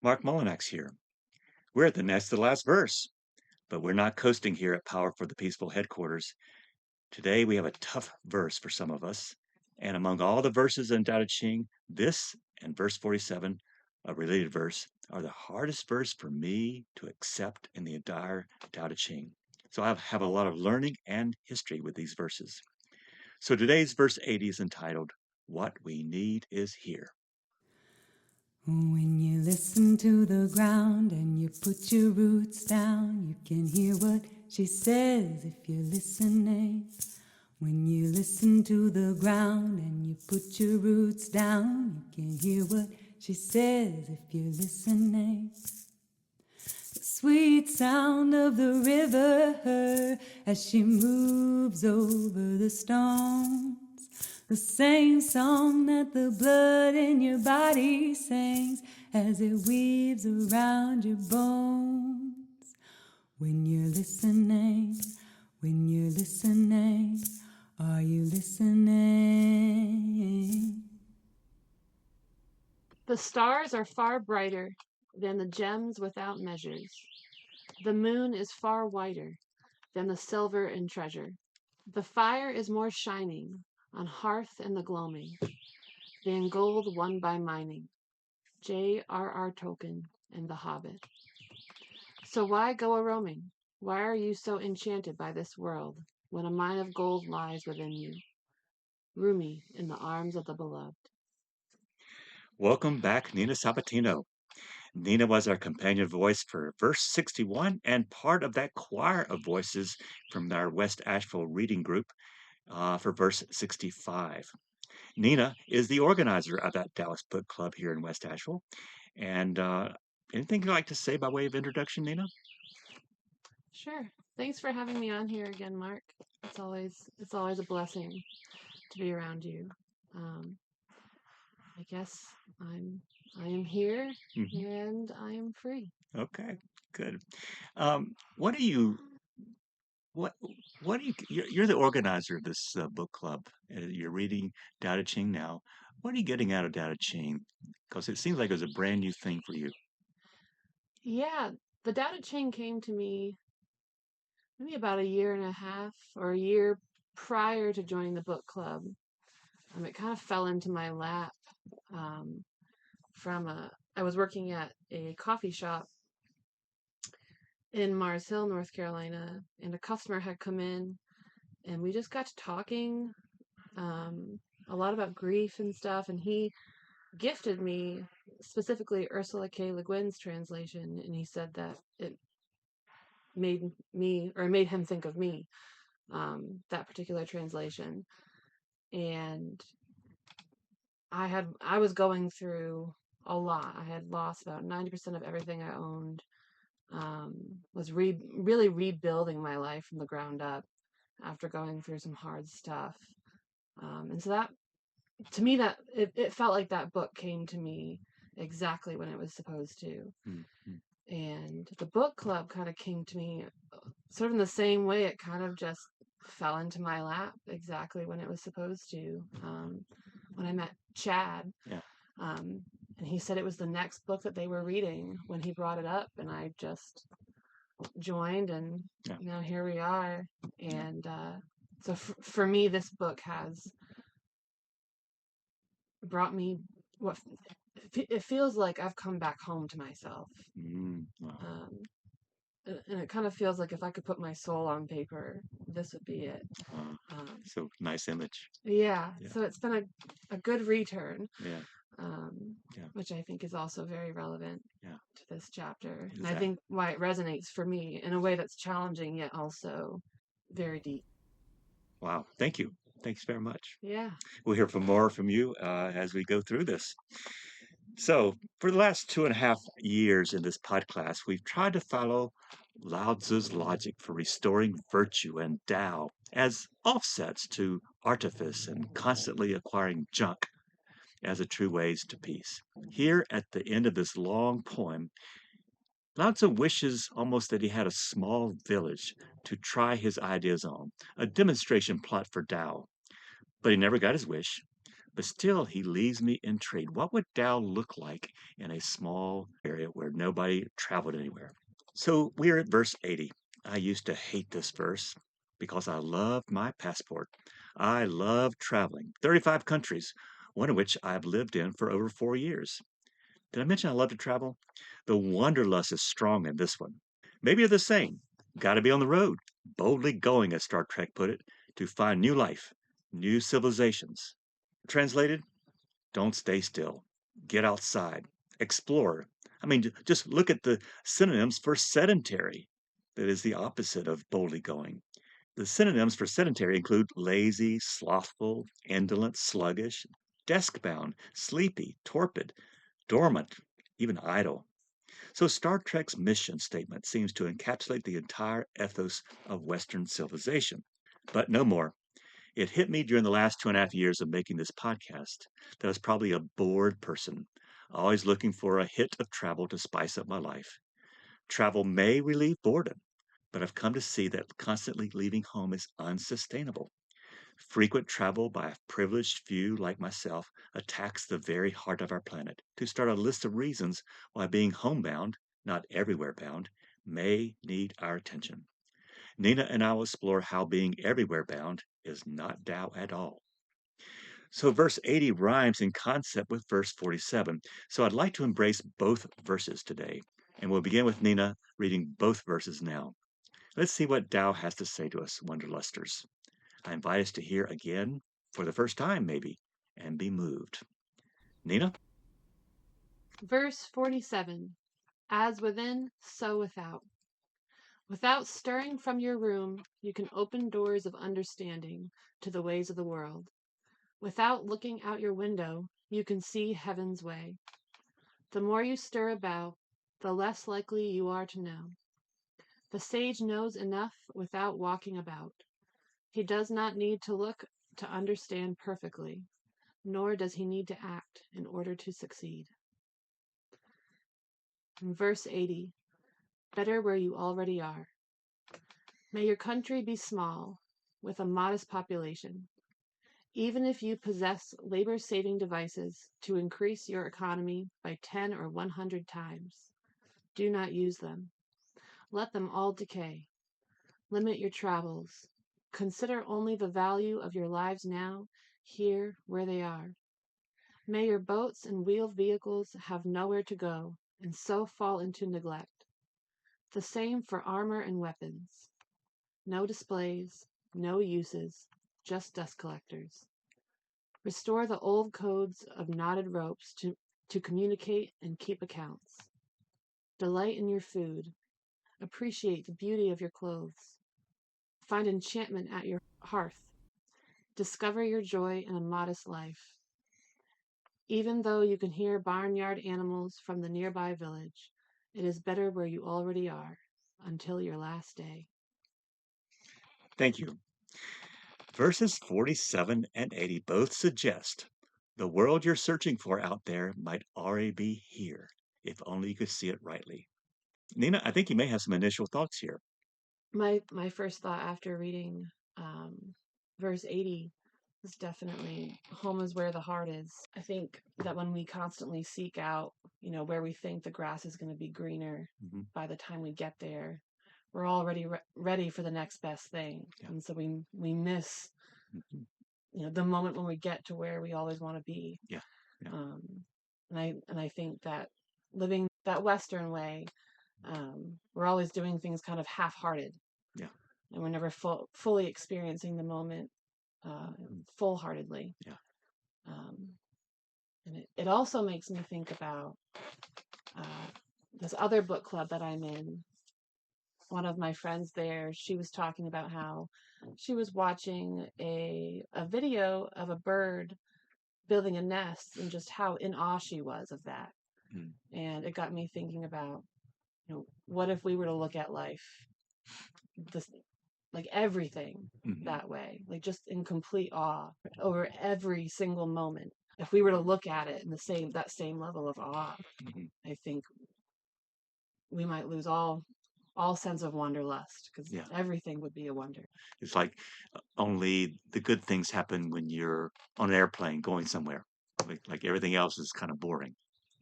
Mark Mullinax here. We're at the next to the last verse, but we're not coasting here at Power for the Peaceful headquarters. Today we have a tough verse for some of us. And among all the verses in Tao Te Ching, this and verse 47, a related verse, are the hardest verse for me to accept in the entire Tao Te Ching. So I have a lot of learning and history with these verses. So today's verse 80 is entitled, What We Need Is Here. When you listen to the ground and you put your roots down, you can hear what she says if you're listening. When you listen to the ground and you put your roots down, you can hear what she says if you're listening. The sweet sound of the river as she moves over the stones. The same song that the blood in your body sings as it weaves around your bones. When you're listening, are you listening? The stars are far brighter than the gems without measures. The moon is far whiter than the silver and treasure. The fire is more shining on hearth and the gloaming than gold won by mining. J.R.R. Tolkien and The Hobbit. So why go a-roaming? Why are you so enchanted by this world when a mine of gold lies within you? Rumi in the arms of the beloved. Welcome back, Nina Sabatino. Nina was our companion voice for verse 61 and part of that choir of voices from our West Asheville reading group for verse 65. Nina is the organizer of that Dallas Book Club here in West Asheville. And anything you'd like to say by way of introduction, Nina? Sure. Thanks for having me on here again, Mark. It's always a blessing to be around you. I guess I am here Mhm. and I am free. Okay, good. What do you what what do you you're the organizer of this book club. You're reading Tao Te Ching now. What are you getting out of Tao Te Ching? Because it seems like it was a brand new thing for you. Yeah, the Data Ching came to me maybe about a year and a half or a year prior to joining the book club. It kind of fell into my lap um, I was working at a coffee shop in Mars Hill, North Carolina, and a customer had come in, and we just got to talking a lot about grief and stuff, and he gifted me specifically Ursula K. Le Guin's translation, and he said that it made him think of me, that particular translation. And I was going through a lot. I had lost about 90% of everything I owned. Was really rebuilding my life from the ground up after going through some hard stuff. And so that, to me, that it felt like that book came to me exactly when it was supposed to. Mhm. And the book club kind of came to me sort of in the same way. It kind of just fell into my lap exactly when it was supposed to. When I met Chad, Yeah. and he said it was the next book that they were reading when he brought it up, and I just joined, and Yeah. now here we are. Yeah. And so for me, this book has brought me what it feels like I've come back home to myself. Wow. Um, and it kind of feels like if I could put my soul on paper, this would be it. So nice image. Yeah, Yeah. so it's been a good return, Yeah. Yeah. which I think is also very relevant Yeah. to this chapter. And I Exactly. think why it resonates for me in a way that's challenging yet also very deep. Wow. Thank you. Thanks very much. Yeah. We'll hear from more from you as we go through this. So, for the last 2.5 years in this podcast, we've tried to follow Lao Tzu's logic for restoring virtue and Tao as offsets to artifice and constantly acquiring junk as the true ways to peace. Here at the end of this long poem, Lao Tzu wishes almost that he had a small village to try his ideas on, a demonstration plot for Tao. But he never got his wish. But still, he leaves me intrigued. What would Tao look like in a small area where nobody traveled anywhere? So we're at verse 80. I used to hate this verse because I loved my passport. I love traveling, 35 countries, one of which I've lived in for over 4 years. Did I mention I love to travel? The wanderlust is strong in this one. Maybe you're the same. Got to be on the road, boldly going, as Star Trek put it, to find new life, new civilizations. Translated, don't stay still. Get outside. Explore. I mean, just look at the synonyms for sedentary. That is the opposite of boldly going. The synonyms for sedentary include lazy, slothful, indolent, sluggish, desk bound, sleepy, torpid, dormant, even idle. So Star Trek's mission statement seems to encapsulate the entire ethos of Western civilization. But no more. It hit me during the last 2.5 years of making this podcast that I was probably a bored person, always looking for a hit of travel to spice up my life. Travel may relieve boredom, but I've come to see that constantly leaving home is unsustainable. Frequent travel by a privileged few like myself attacks the very heart of our planet. To start a list of reasons why being homebound, not everywhere bound, may need our attention. Nina and I will explore how being everywhere bound is not Tao at all. So, verse 80 rhymes in concept with verse 47. So, I'd like to embrace both verses today. And we'll begin with Nina reading both verses now. Let's see what Tao has to say to us, Wanderlusters. I invite us to hear again, for the first time maybe, and be moved. Nina? Verse 47. As within, so without. Without stirring from your room, you can open doors of understanding to the ways of the world. Without looking out your window, you can see heaven's way. The more you stir about, the less likely you are to know. The sage knows enough without walking about. He does not need to look to understand perfectly, nor does he need to act in order to succeed. In verse 80, better where you already are. May your country be small, with a modest population. Even if you possess labor-saving devices to increase your economy by 10 or 100 times, do not use them. Let them all decay. Limit your travels. Consider only the value of your lives now, here where they are. May your boats and wheeled vehicles have nowhere to go, and so fall into neglect. The same for armor and weapons. No displays, no uses, just dust collectors. Restore the old codes of knotted ropes to communicate and keep accounts. Delight in your food. Appreciate the beauty of your clothes. Find enchantment at your hearth. Discover your joy in a modest life. Even though you can hear barnyard animals from the nearby village, it is better where you already are, until your last day. Thank you. Verses 47 and 80 both suggest the world you're searching for out there might already be here, if only you could see it rightly. Nina, I think you may have some initial thoughts here. My first thought after reading verse 80 is definitely home is where the heart is. I think that when we constantly seek out, where we think the grass is going to be greener, by the time we get there, we're already ready for the next best thing. Yeah. And so we miss, the moment when we get to where we always want to be. Yeah. Yeah. And I think that living that Western way, we're always doing things kind of half-hearted. Yeah. And we're never fully experiencing the moment full-heartedly. Yeah. And it also makes me think about this other book club that I'm in. One of my friends there, she was talking about how she was watching a video of a bird building a nest and just how in awe she was of that. And it got me thinking about, what if we were to look at life, like everything that way, like just in complete awe over every single moment. If we were to look at it in that same level of awe, I think we might lose all all sense of wanderlust, because Yeah. everything would be a wonder. It's like only the good things happen when you're on an airplane going somewhere. Like everything else is kind of boring.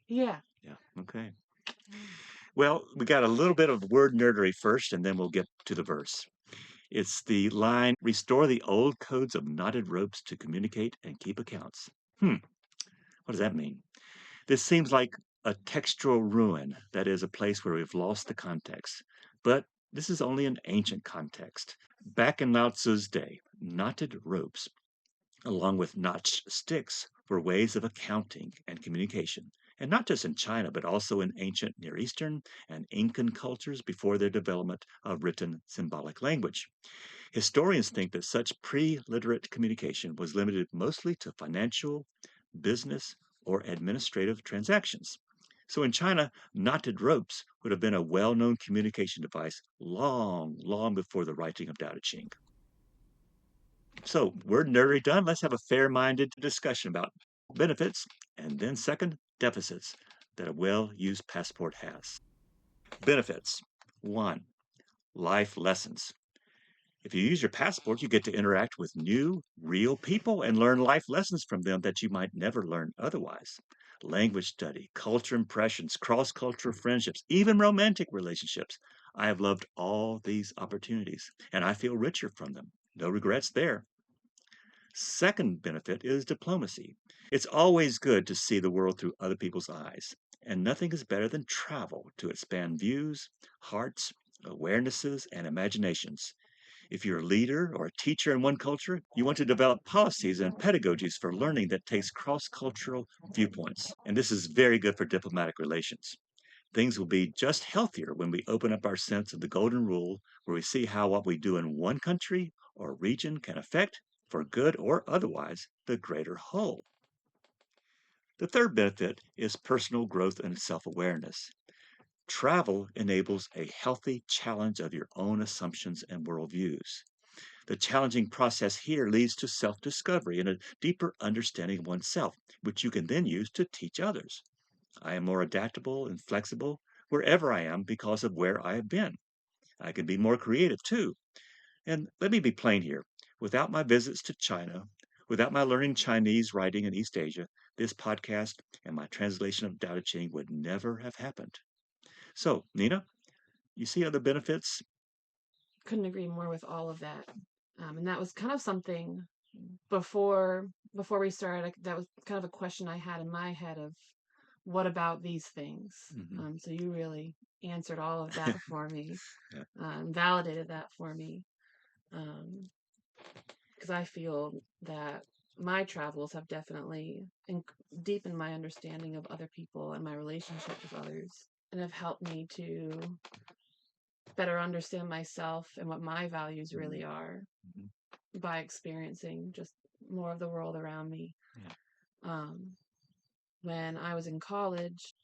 Yeah. Yeah. Okay. Well, we got a little bit of word nerdery first, and then we'll get to the verse. It's the line, restore the old codes of knotted ropes to communicate and keep accounts. What does that mean? This seems like a textual ruin, that is, a place where we've lost the context. But this is only an ancient context. Back in Lao Tzu's day, knotted ropes, along with notched sticks, were ways of accounting and communication. And not just in China, but also in ancient Near Eastern and Incan cultures before their development of written symbolic language. Historians think that such pre literate communication was limited mostly to financial, business, or administrative transactions. So in China, knotted ropes would have been a well known communication device long, long before the writing of Tao Te Ching. So, word nerdery done. Let's have a fair minded discussion about benefits and then, second, deficits that a well used passport has. Benefits. One, life lessons. If you use your passport, you get to interact with new, real people and learn life lessons from them that you might never learn otherwise. Language study, culture impressions, cross cultural friendships, even romantic relationships. I have loved all these opportunities, and I feel richer from them. No regrets there. Second benefit is diplomacy. It's always good to see the world through other people's eyes, and nothing is better than travel to expand views, hearts, awarenesses, and imaginations. If you're a leader or a teacher in one culture, you want to develop policies and pedagogies for learning that takes cross cultural viewpoints. And this is very good for diplomatic relations. Things will be just healthier when we open up our sense of the golden rule, where we see how what we do in one country or region can affect, for good or otherwise, the greater whole. The third benefit is personal growth and self awareness. Travel enables a healthy challenge of your own assumptions and worldviews. The challenging process here leads to self discovery and a deeper understanding of oneself, which you can then use to teach others. I am more adaptable and flexible wherever I am because of where I have been. I can be more creative too. And let me be plain here. Without my visits to China, without my learning Chinese writing in East Asia, this podcast and my translation of Tao Te Ching would never have happened. So, Nina, you see other benefits? Couldn't agree more with all of that. And that was kind of something before we started. That was kind of a question I had in my head of what about these things? Hmm. So you really answered all of that for me, Yeah. validated that for me, because I feel that my travels have definitely deepened my understanding of other people and my relationship with others, and have helped me to better understand myself and what my values really are Mhm. by experiencing just more of the world around me. Yeah. Um, when I was in college,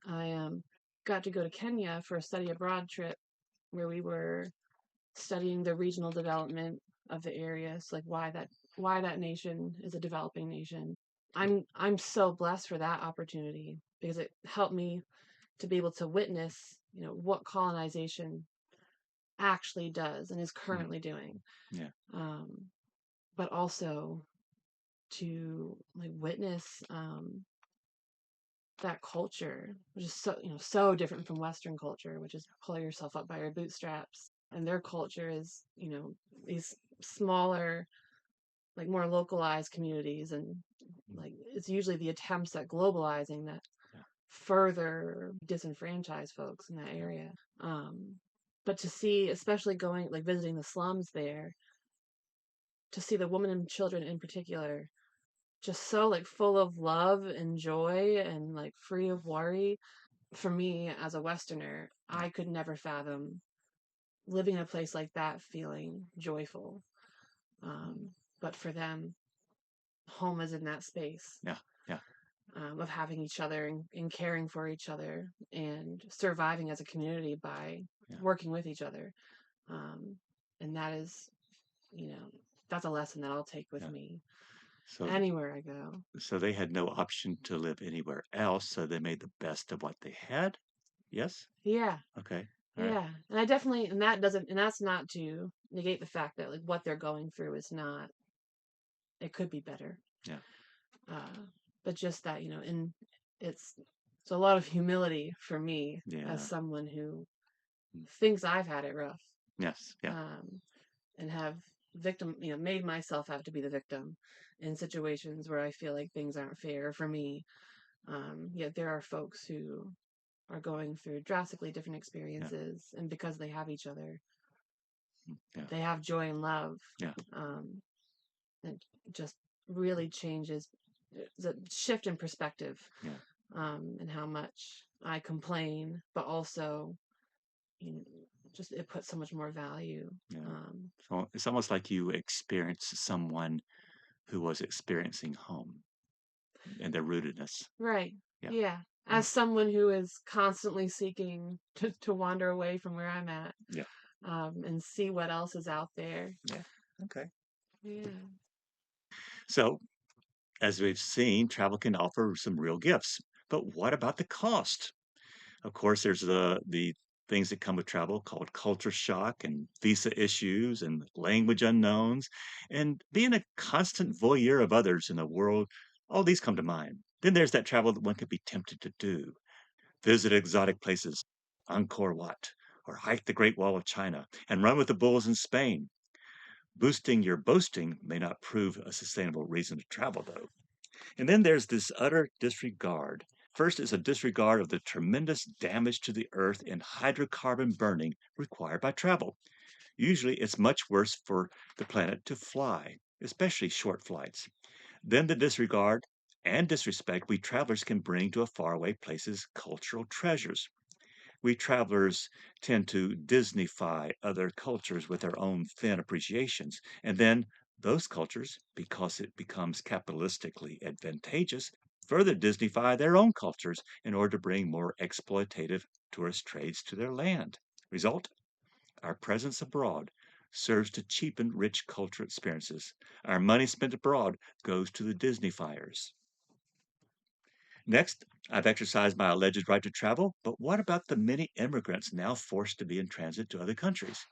I got to go to Kenya for a study abroad trip where we were studying the regional development of the area. So like why that nation is a developing nation. I'm so blessed for that opportunity because it helped me to be able to witness, what colonization actually does and is Mm. currently doing. Yeah. Um, but also to like witness that culture, which is so different from Western culture, which is pull yourself up by your bootstraps. And their culture is, these smaller, like more localized communities, and Mm. like it's usually the attempts at globalizing that Yeah. further disenfranchise folks in that Yeah. area. Um, but to see, especially going like visiting the slums there, to see the women and children in particular just so like full of love and joy and like free of worry. For me as a Westerner, Yeah. I could never fathom living in a place like that feeling joyful. But for them, home is in that space, Yeah. Yeah. of having each other and caring for each other and surviving as a community by Yeah. working with each other. Um, and that is, you know, that's a lesson that I'll take with Yeah. me So, anywhere I go. so they had no option to live anywhere else, so they made the best of what they had. Yes. Yeah. Okay. All right. Yeah. And I definitely, and that doesn't, and that's not to negate the fact that like what they're going through is not, it could be better. Yeah. Uh, but just that, and it's, a lot of humility for me as Yeah. someone who Mm. thinks I've had it rough, Yes. Yeah. um, and have made myself have to be the victim in situations where I feel like things aren't fair for me. Yet there are folks who are going through drastically different Yeah. experiences, and because they have each other, Yeah. they have joy and love. Yeah. Um, it just really changes the shift in perspective, Yeah. and how much I complain, but also, you know, just it puts so much more value. Yeah. Um, So it's almost like you experienced someone who was experiencing home and their rootedness. right. Yeah. Yeah. Mm. As someone who is constantly seeking to wander away from where I'm at, Yeah. and see what else is out there. Yeah. Okay. Yeah. So as we've seen, travel can offer some real gifts. But what about the cost? Of course, there's the things that come with travel called culture shock and visa issues and language unknowns and being a constant voyeur of others in the world. All these come to mind. Then there's that travel that one could be tempted to do. Visit exotic places, Angkor Wat, or hike the Great Wall of China and run with the bulls in Spain. Boosting your boasting may not prove a sustainable reason to travel, though. And then there's this utter disregard. First is a disregard of the tremendous damage to the earth and hydrocarbon burning required by travel. Usually, it's much worse for the planet to fly, especially short flights. Then the disregard and disrespect we travelers can bring to a faraway place's cultural treasures. We travelers tend to Disneyfy other cultures with our own thin appreciations. And then those cultures, because it becomes capitalistically advantageous, further Disneyfy their own cultures in order to bring more exploitative tourist trades to their land. Result, our presence abroad serves to cheapen rich cultural experiences. Our money spent abroad goes to the Disneyfiers. Next, I've exercised my alleged right to travel, but what about the many immigrants now forced to be in transit to other countries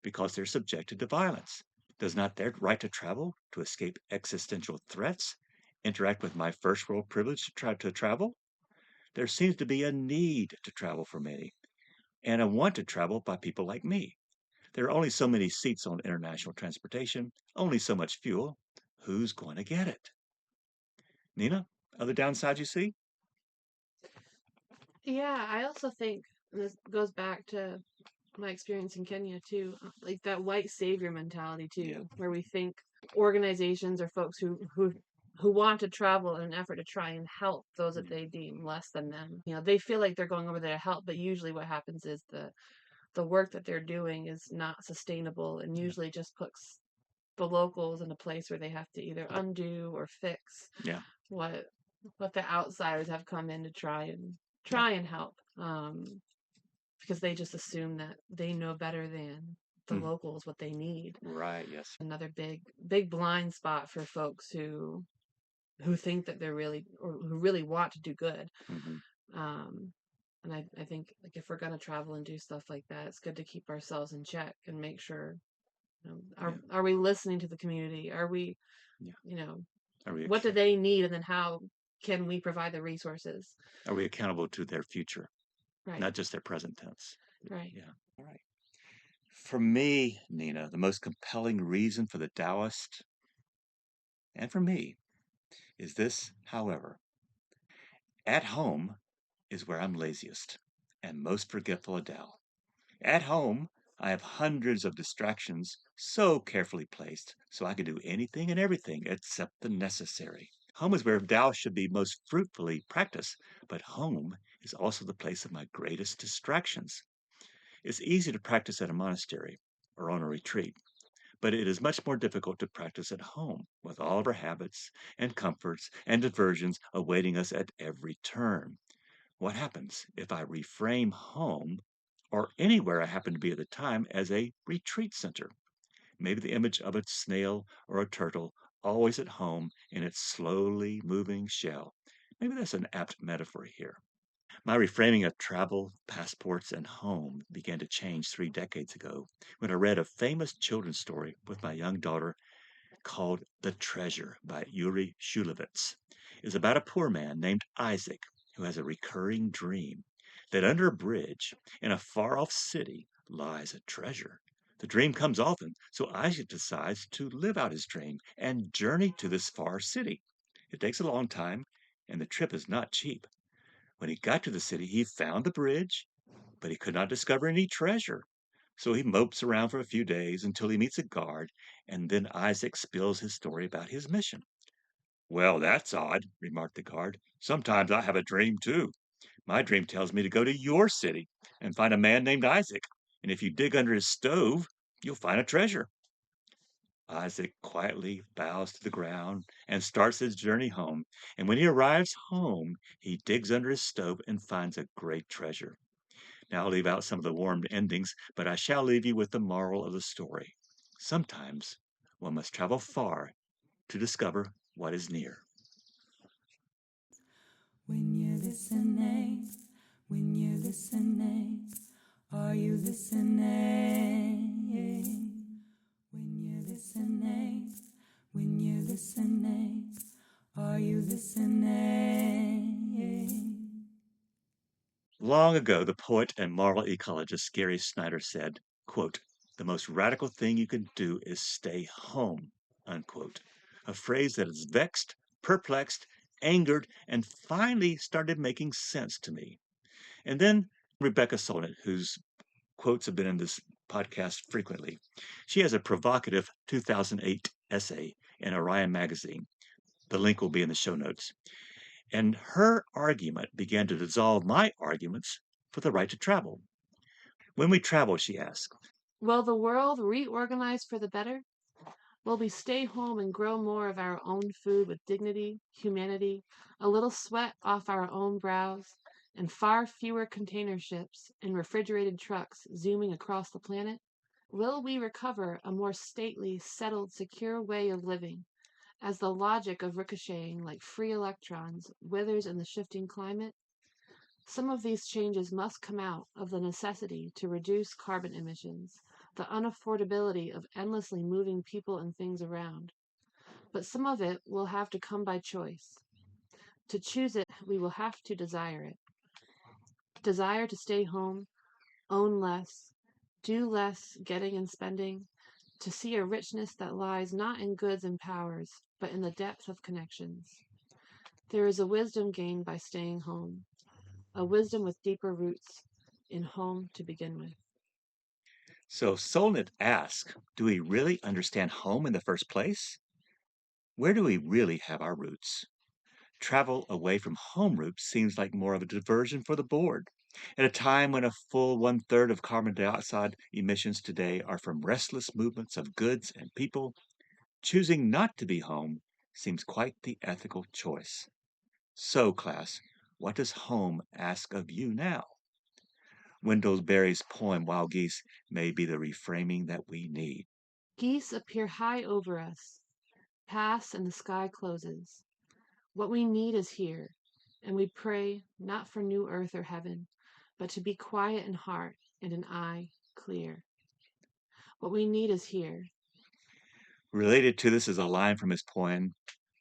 because they're subjected to violence? Does not their right to travel, to escape existential threats, interact with my first world privilege to try to travel? There seems to be a need to travel for many, and a want to travel by people like me. There are only so many seats on international transportation, only so much fuel. Who's going to get it? Nina, other downsides you see? Yeah, I also think, and this goes back to my experience in Kenya too, like that white savior mentality Yeah. too, where we think organizations or folks who want to travel in an effort to try and help those that Yeah. they deem less than them. They feel like they're going over there to help, but usually what happens is the work that they're doing is not sustainable and Yeah. usually just puts the locals in a place where they have to either undo or fix Yeah. what what the outsiders have come in to try and Yeah. help. Because they just assume that they know better than the Mm. locals what they need. Right. Yes. Another big blind spot for folks who think that they're really, or who really want to do good. Hmm. Um, and I think like if we're gonna travel and do stuff like that, it's good to keep ourselves in check and make sure, Yeah. are we listening to the community? Are we, Yeah. you know, Are we what do acc- they need, and then how can we provide the resources? are we accountable to their future, Right, not just their present tense? right. Yeah. All right. For me, Nina, the most compelling reason for the Taoist and for me is this, however, at home is where I'm laziest and most forgetful of Tao. At home, I have hundreds of distractions so carefully placed so I can do anything and everything except the necessary. Home is where Tao should be most fruitfully practiced, but home is also the place of my greatest distractions. It's easy to practice at a monastery or on a retreat, but it is much more difficult to practice at home with all of our habits and comforts and diversions awaiting us at every turn. What happens if I reframe home or anywhere I happen to be at the time as a retreat center? Maybe the image of a snail or a turtle always at home in its slowly moving shell. Maybe that's an apt metaphor here. My reframing of travel, passports, and home began to change 3 decades ago when I read a famous children's story with my young daughter called The Treasure by Yuri Shulevitz. It's about a poor man named Isaac who has a recurring dream that under a bridge in a far off city lies a treasure. The dream comes often, so Isaac decides to live out his dream and journey to this far city. It takes a long time, and the trip is not cheap. When he got to the city, he found the bridge, but he could not discover any treasure. So he mopes around for a few days until he meets a guard, and then Isaac spills his story about his mission. Well, that's odd, remarked the guard. Sometimes I have a dream too. My dream tells me to go to your city and find a man named Isaac, and if you dig under his stove, you'll find a treasure. Isaac quietly bows to the ground and starts his journey home. And when he arrives home, he digs under his stove and finds a great treasure. Now, I'll leave out some of the warm endings, but I shall leave you with the moral of the story. Sometimes one must travel far to discover what is near. When you're listening, when you're listening, are you listening? When you're listening, when you're listening, are you listening? Long ago, the poet and moral ecologist Gary Snyder said, quote, "The most radical thing you can do is stay home," unquote. A phrase that has vexed, perplexed, angered, and finally started making sense to me. And then Rebecca Solnit, whose quotes have been in this podcast frequently. She has a provocative 2008 essay in Orion magazine. The link will be in the show notes. And her argument began to dissolve my arguments for the right to travel. When we travel, she asked, Will the world reorganize for the better? Will we stay home and grow more of our own food with dignity, humanity, a little sweat off our own brows, and far fewer container ships and refrigerated trucks zooming across the planet? Will we recover a more stately, settled, secure way of living, as the logic of ricocheting like free electrons withers in the shifting climate? Some of these changes must come out of the necessity to reduce carbon emissions, the unaffordability of endlessly moving people and things around. But some of it will have to come by choice. To choose it, we will have to desire it. Desire to stay home, own less, do less getting and spending, to see a richness that lies not in goods and powers, but in the depth of connections. There is a wisdom gained by staying home, a wisdom with deeper roots in home to begin with. so Solnit asked, do we really understand home in the first place? Where do we really have our roots? Travel away from home roots seems like more of a diversion for the bored. At a time when a full one-third of carbon dioxide emissions today are from restless movements of goods and people, choosing not to be home seems quite the ethical choice. So, class, what does home ask of you now? Wendell Berry's poem Wild Geese may be the reframing that we need. Geese appear high over us, pass and the sky closes. What we need is here, and we pray not for new earth or heaven, but to be quiet in heart and an eye clear. What we need is here. Related to this is a line from his poem,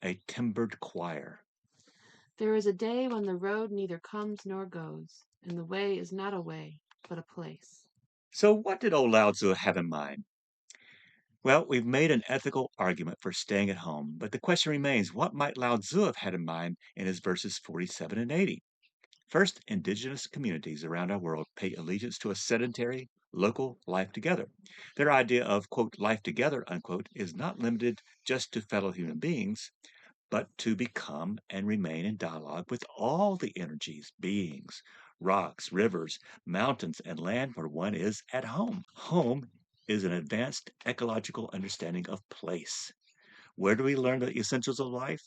A Timbered Choir. There is a day when the road neither comes nor goes, and the way is not a way, but a place. So, what did old Lao Tzu have in mind? Well, we've made an ethical argument for staying at home, but the question remains what might Lao Tzu have had in mind in his verses 47 and 80? First, indigenous communities around our world pay allegiance to a sedentary, local life together. Their idea of, quote, life together, unquote, is not limited just to fellow human beings, but to become and remain in dialogue with all the energies, beings, rocks, rivers, mountains, and land where one is at home. Home is an advanced ecological understanding of place. Where do we learn the essentials of life?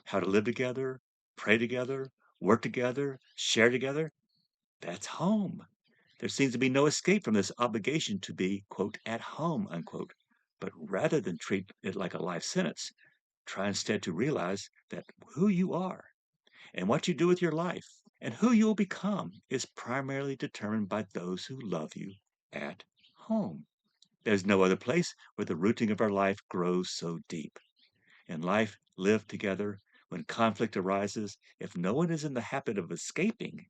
How to live together, pray together, work together, share together? That's home. There seems to be no escape from this obligation to be, quote, at home, unquote. But rather than treat it like a life sentence, try instead to realize that who you are and what you do with your life And who you will become is primarily determined by those who love you at home. There's no other place where the rooting of our life grows so deep. In life, lived together, when conflict arises, if no one is in the habit of escaping,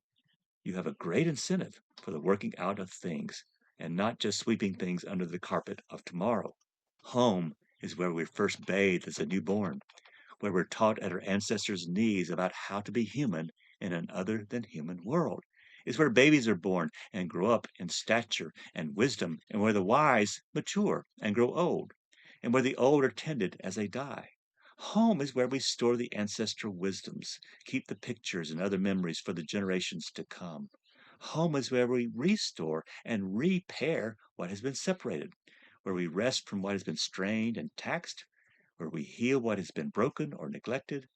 you have a great incentive for the working out of things and not just sweeping things under the carpet of tomorrow. Home is where we're first bathed as a newborn, where we're taught at our ancestors' knees about how to be human in an other than human world. Is where babies are born and grow up in stature and wisdom, and where the wise mature and grow old, and where the old are tended as they die. Home is where we store the ancestral wisdoms, keep the pictures and other memories for the generations to come. Home is where we restore and repair what has been separated, where we rest from what has been strained and taxed, where we heal what has been broken or neglected.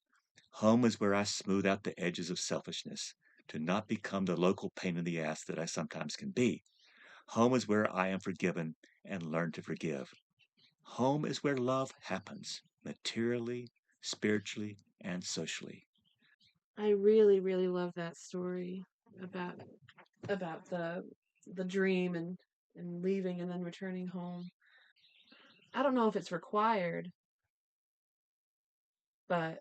Home is where I smooth out the edges of selfishness to not become the local pain in the ass that I sometimes can be. Home is where I am forgiven and learn to forgive. Home is where love happens, materially, spiritually, and socially. I really, really love that story about about the dream and leaving and then returning home. I don't know if it's required, but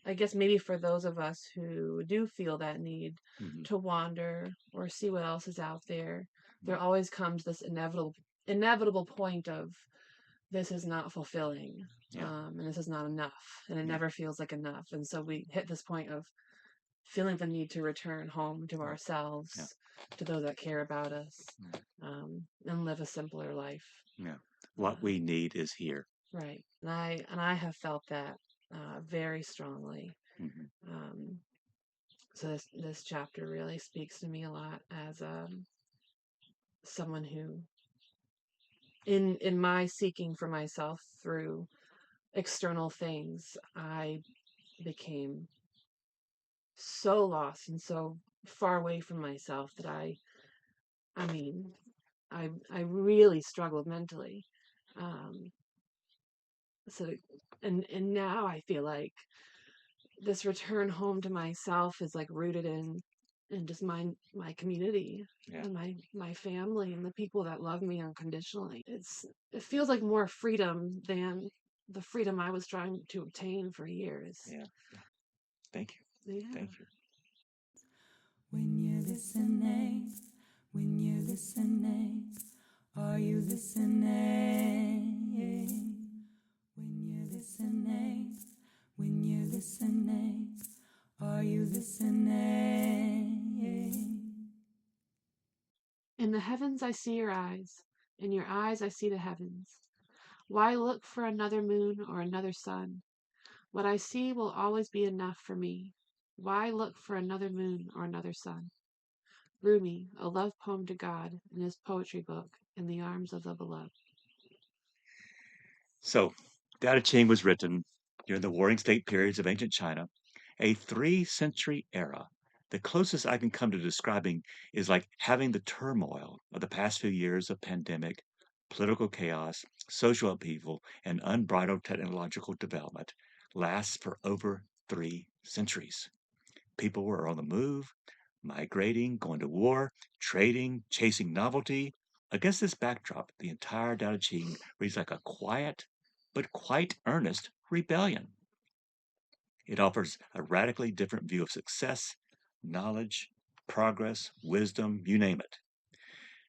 I guess maybe for those of us who do feel that need Mhm. to wander or see what else is out there, there always comes this inevitable point of this is not fulfilling, Yeah, and this is not enough, and it yeah, never feels like enough, and so we hit this point of feeling the need to return home to yeah, yeah, ourselves, to those that care about us, yeah. and live a simpler life. Yeah. What Uh, we need is here. right, and I have felt that very strongly. Mhm. Um, so this chapter really speaks to me a lot as someone who, in my seeking for myself through external things, I became so lost and so far away from myself that I mean, I really struggled mentally. Um, so and now I feel like this return home to myself is like rooted in just my community Yeah, and my family and the people that love me unconditionally. It feels like more freedom than the freedom I was trying to obtain for years. yeah. Thank you. Yeah. Thank you. When you're listening, when you're listening, are you listening? When you're listening, when you're listening, are you listening? In the heavens I see your eyes. In your eyes I see the heavens. Why look for another moon or another sun? What I see will always be enough for me. Why look for another moon or another sun? Rumi, a love poem to God in his poetry book, In the Arms of the Beloved. So, Tao Te Ching was written during the Warring State periods of ancient China, a 3 century era. The closest I can come to describing is like having the turmoil of the past few years of pandemic, political chaos, social upheaval, and unbridled technological development lasts for over 3 centuries. People were on the move, migrating, going to war, trading, chasing novelty. Against this backdrop, the entire Tao Te Ching reads like a quiet but quite earnest rebellion. It offers a radically different view of success, knowledge, progress, wisdom, you name it.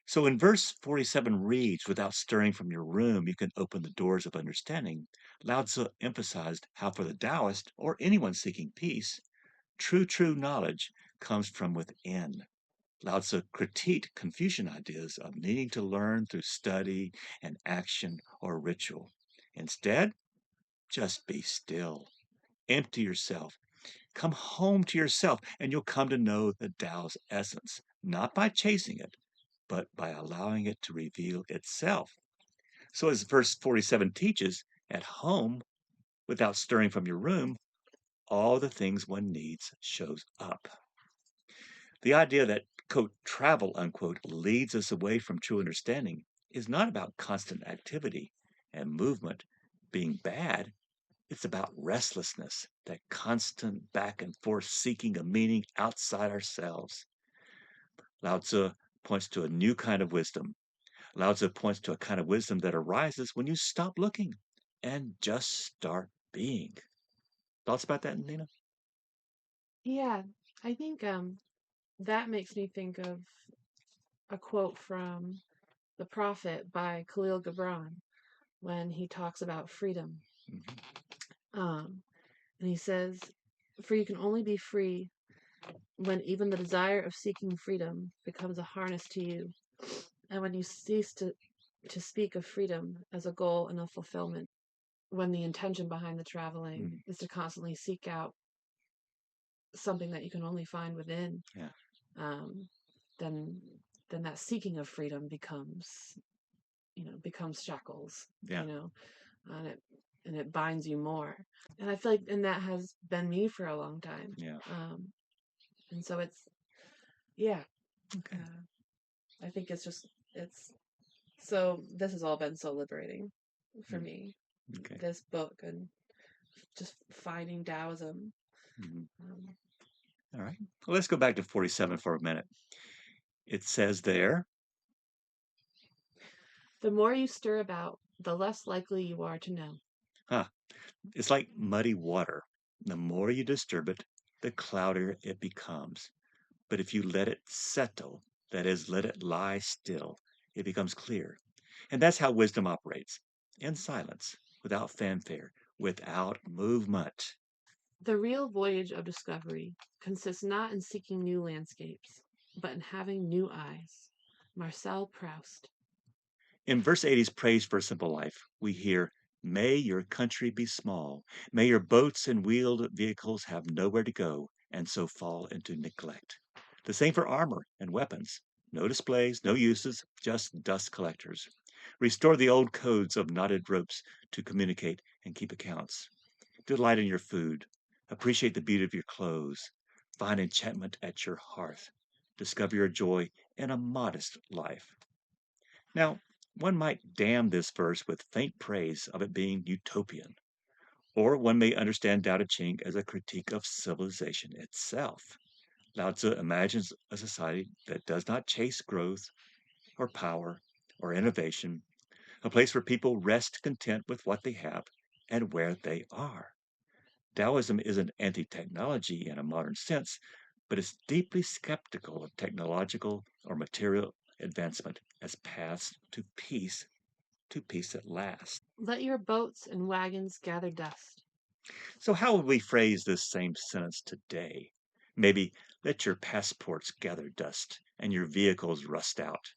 So in verse 47 reads, without stirring from your room, you can open the doors of understanding. Lao Tzu emphasized how for the Taoist, or anyone seeking peace, true knowledge comes from within. Lao Tzu critiqued Confucian ideas of needing to learn through study and action or ritual. Instead, just be still. Empty yourself. Come home to yourself, and you'll come to know the Tao's essence, not by chasing it, but by allowing it to reveal itself. So, as verse 47 teaches, at home, without stirring from your room, all the things one needs shows up. The idea that, quote, travel, unquote, leads us away from true understanding is not about constant activity and movement being bad. It's about restlessness, that constant back and forth seeking a meaning outside ourselves. Lao Tzu points to a new kind of wisdom. Lao Tzu points to a kind of wisdom that arises when you stop looking and just start being. Thoughts about that, Nina? Yeah, I think that makes me think of a quote from The Prophet by Khalil Gibran when he talks about freedom. Mhm. Um, and he says, "For you can only be free when even the desire of seeking freedom becomes a harness to you, and when you cease to speak of freedom as a goal and a fulfillment, when the intention behind the traveling Mm, is to constantly seek out something that you can only find within, yeah, um, then then that seeking of freedom becomes shackles, yeah, and it binds you more. And I feel like, and that has been me for a long time. yeah. And so it's, yeah, Okay. I think it's so this has all been so liberating for Mm, me, okay. this book, and just finding Taoism. Mhm. Um, All right. Well, let's go back to 47 for a minute. It says there, the more you stir about, the less likely you are to know. huh, it's like muddy water. The more you disturb it, the cloudier it becomes. But if you let it settle, that is, let it lie still, it becomes clear. And that's how wisdom operates in silence, without fanfare, without movement. The real voyage of discovery consists not in seeking new landscapes, but in having new eyes. Marcel Proust. In verse 80's Praise for a Simple Life, we hear, May your country be small. May your boats and wheeled vehicles have nowhere to go and so fall into neglect. The same for armor and weapons. No displays, no uses, just dust collectors. Restore the old codes of knotted ropes to communicate and keep accounts. Delight in your food. Appreciate the beauty of your clothes. Find enchantment at your hearth. Discover your joy in a modest life. Now, one might damn this verse with faint praise of it being utopian, or one may understand Tao Te Ching as a critique of civilization itself. Lao Tzu imagines a society that does not chase growth or power or innovation, a place where people rest content with what they have and where they are. Taoism isn't anti technology in a modern sense, but it's deeply skeptical of technological or material advancement as paths to peace at last. Let your boats and wagons gather dust. So, how would we phrase this same sentence today? Maybe let your passports gather dust and your vehicles rust out.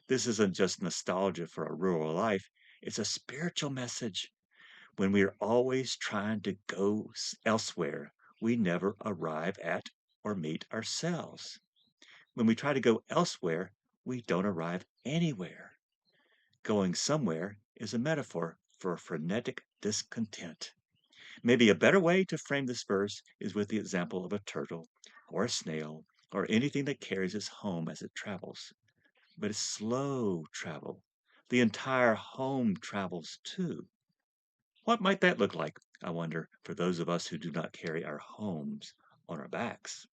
This isn't just nostalgia for a rural life, it's a spiritual message. When we are always trying to go elsewhere, we never arrive at or meet ourselves. When we try to go elsewhere, we don't arrive anywhere. Going somewhere is a metaphor for a frenetic discontent. Maybe a better way to frame this verse is with the example of a turtle or a snail or anything that carries its home as it travels. But it's slow travel. The entire home travels too. What might that look like, I wonder, for those of us who do not carry our homes on our backs?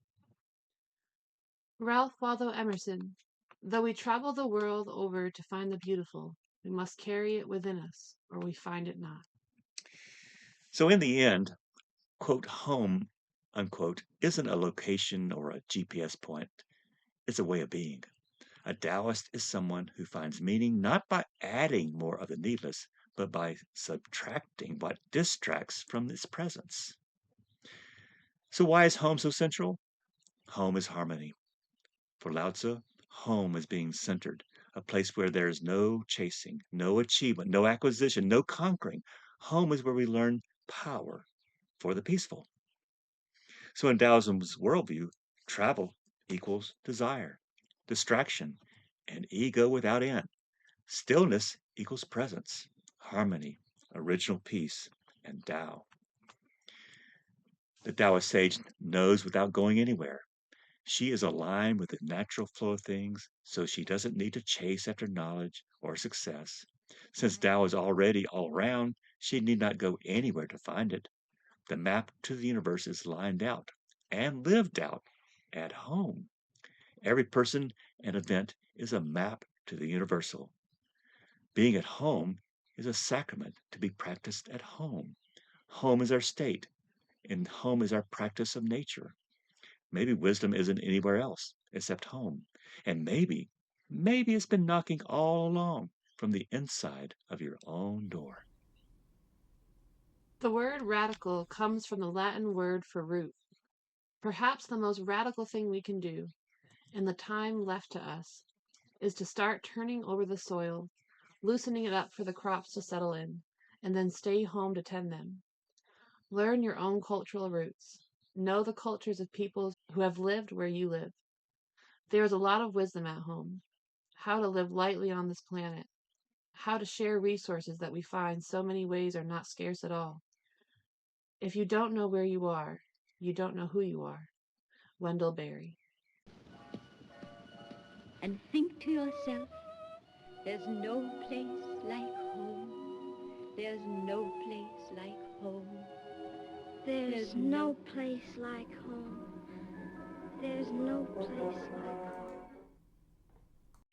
Ralph Waldo Emerson. Though we travel the world over to find the beautiful, we must carry it within us, or we find it not. So, in the end, quote, home, unquote, isn't a location or a GPS point, it's a way of being. A Taoist is someone who finds meaning not by adding more of the needless, but by subtracting what distracts from its presence. So, why is home so central? Home is harmony. For Lao Tzu, home is being centered, a place where there is no chasing, no achievement, no acquisition, no conquering. Home is where we learn power for the peaceful. So, in Taoism's worldview, travel equals desire, distraction, and ego without end. Stillness equals presence, harmony, original peace, and Tao. The Taoist sage knows without going anywhere. She is aligned with the natural flow of things, so she doesn't need to chase after knowledge or success. Since Tao is already all around, she need not go anywhere to find it. The map to the universe is lined out and lived out at home. Every person and event is a map to the universal. Being at home is a sacrament to be practiced at home. Home is our state, and home is our practice of nature. Maybe wisdom isn't anywhere else except home. And maybe it's been knocking all along from the inside of your own door. The word radical comes from the Latin word for root. Perhaps the most radical thing we can do, in the time left to us, is to start turning over the soil, loosening it up for the crops to settle in, and then stay home to tend them. Learn your own cultural roots. Know the cultures of peoples who have lived where you live. There is a lot of wisdom at home. How to live lightly on this planet. How to share resources that we find so many ways are not scarce at all. If you don't know where you are, you don't know who you are. Wendell Berry. And think to yourself, there's no place like home. There's no place like home. There's no place like home. There's no place like home.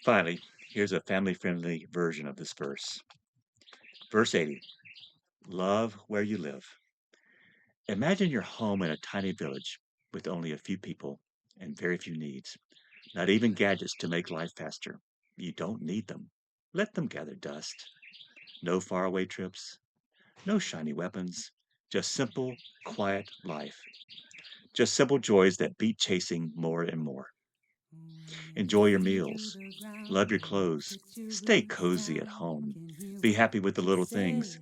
Finally, here's a family friendly version of this verse. Verse 80. Love where you live. Imagine your home in a tiny village with only a few people and very few needs, not even gadgets to make life faster. You don't need them. Let them gather dust. No faraway trips, no shiny weapons, just simple, quiet life. Just simple joys that beat chasing more and more. Enjoy your meals. Love your clothes. Stay cozy at home. Be happy with the little things.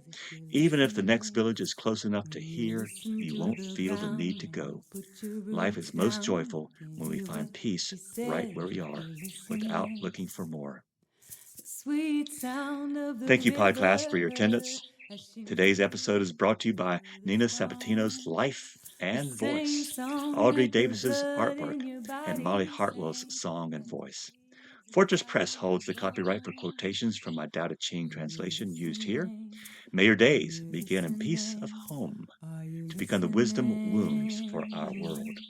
Even if the next village is close enough to hear, you won't feel the need to go. Life is most joyful when we find peace right where we are without looking for more. Sweet sound of the Thank you, Pod Class, for your river attendance. as she Today's episode is brought to you moves by through Nina the Sabatino's pond. life The and same voice, song Audrey that the Davis's blood artwork, in your and Molly body Hartwell's sings song and when the voice. breeze is Fortress Press holds the blowing copyright for warm. quotations from my Tao Te Ching Are you translation used here. listening? May your Are days you begin in peace of listening? home Are you to become the wisdom wounds for our listening? world.